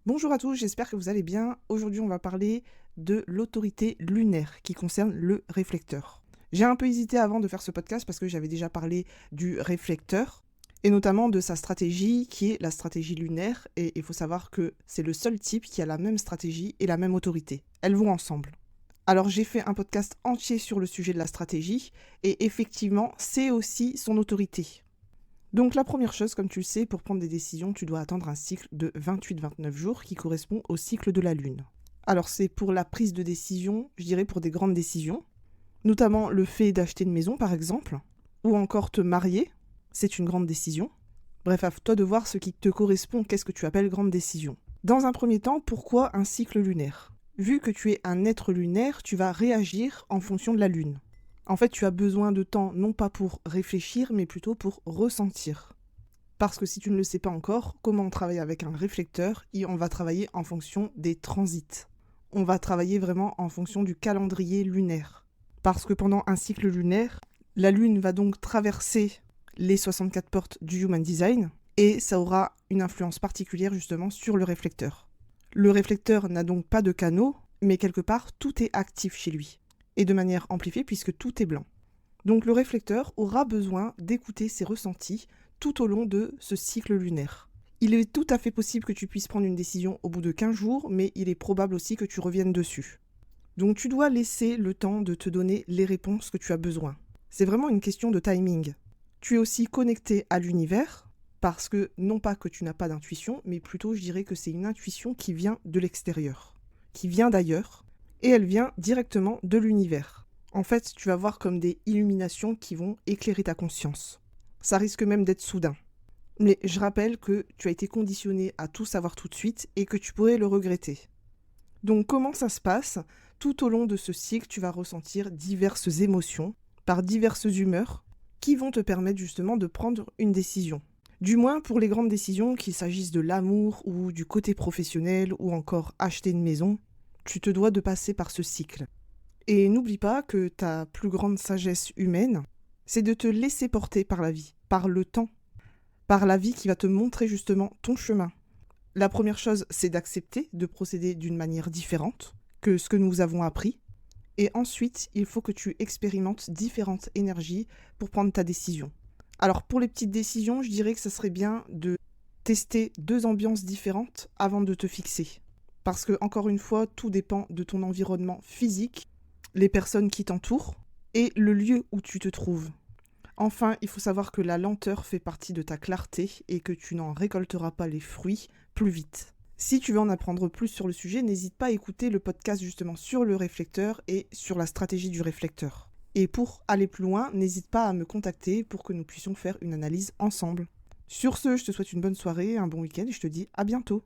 Bonjour à tous, j'espère que vous allez bien. Aujourd'hui, on va parler de l'autorité lunaire qui concerne le réflecteur. J'ai un peu hésité avant de faire ce podcast parce que j'avais déjà parlé du réflecteur et notamment de sa stratégie qui est la stratégie lunaire, et il faut savoir que c'est le seul type qui a la même stratégie et la même autorité. Elles vont ensemble. Alors j'ai fait un podcast entier sur le sujet de la stratégie et effectivement, c'est aussi son autorité. Donc la première chose, comme tu le sais, pour prendre des décisions, tu dois attendre un cycle de 28-29 jours qui correspond au cycle de la Lune. Alors c'est pour la prise de décision, je dirais pour des grandes décisions, notamment le fait d'acheter une maison par exemple, ou encore te marier, c'est une grande décision. Bref, à toi de voir ce qui te correspond, qu'est-ce que tu appelles grande décision. Dans un premier temps, pourquoi un cycle lunaire ? Vu que tu es un être lunaire, tu vas réagir en fonction de la Lune. En fait, tu as besoin de temps non pas pour réfléchir, mais plutôt pour ressentir. Parce que si tu ne le sais pas encore, comment on travaille avec un réflecteur, on va travailler en fonction des transits. On va travailler vraiment en fonction du calendrier lunaire. Parce que pendant un cycle lunaire, la Lune va donc traverser les 64 portes du Human Design, et ça aura une influence particulière justement sur le réflecteur. Le réflecteur n'a donc pas de canaux, mais quelque part, tout est actif chez lui. Et de manière amplifiée puisque tout est blanc. Donc le réflecteur aura besoin d'écouter ses ressentis tout au long de ce cycle lunaire. Il est tout à fait possible que tu puisses prendre une décision au bout de 15 jours, mais il est probable aussi que tu reviennes dessus. Donc tu dois laisser le temps de te donner les réponses que tu as besoin. C'est vraiment une question de timing. Tu es aussi connecté à l'univers, parce que non pas que tu n'as pas d'intuition, mais plutôt je dirais que c'est une intuition qui vient de l'extérieur, qui vient d'ailleurs, et elle vient directement de l'univers. En fait, tu vas voir comme des illuminations qui vont éclairer ta conscience. Ça risque même d'être soudain. Mais je rappelle que tu as été conditionné à tout savoir tout de suite et que tu pourrais le regretter. Donc comment ça se passe ? Tout au long de ce cycle, tu vas ressentir diverses émotions, par diverses humeurs, qui vont te permettre justement de prendre une décision. Du moins pour les grandes décisions, qu'il s'agisse de l'amour ou du côté professionnel ou encore acheter une maison, tu te dois de passer par ce cycle. Et n'oublie pas que ta plus grande sagesse humaine, c'est de te laisser porter par la vie, par le temps, par la vie qui va te montrer justement ton chemin. La première chose, c'est d'accepter de procéder d'une manière différente que ce que nous avons appris. Et ensuite, il faut que tu expérimentes différentes énergies pour prendre ta décision. Alors pour les petites décisions, je dirais que ça serait bien de tester 2 ambiances différentes avant de te fixer. Parce que, encore une fois, tout dépend de ton environnement physique, les personnes qui t'entourent et le lieu où tu te trouves. Enfin, il faut savoir que la lenteur fait partie de ta clarté et que tu n'en récolteras pas les fruits plus vite. Si tu veux en apprendre plus sur le sujet, n'hésite pas à écouter le podcast justement sur le réflecteur et sur la stratégie du réflecteur. Et pour aller plus loin, n'hésite pas à me contacter pour que nous puissions faire une analyse ensemble. Sur ce, je te souhaite une bonne soirée, un bon week-end et je te dis à bientôt.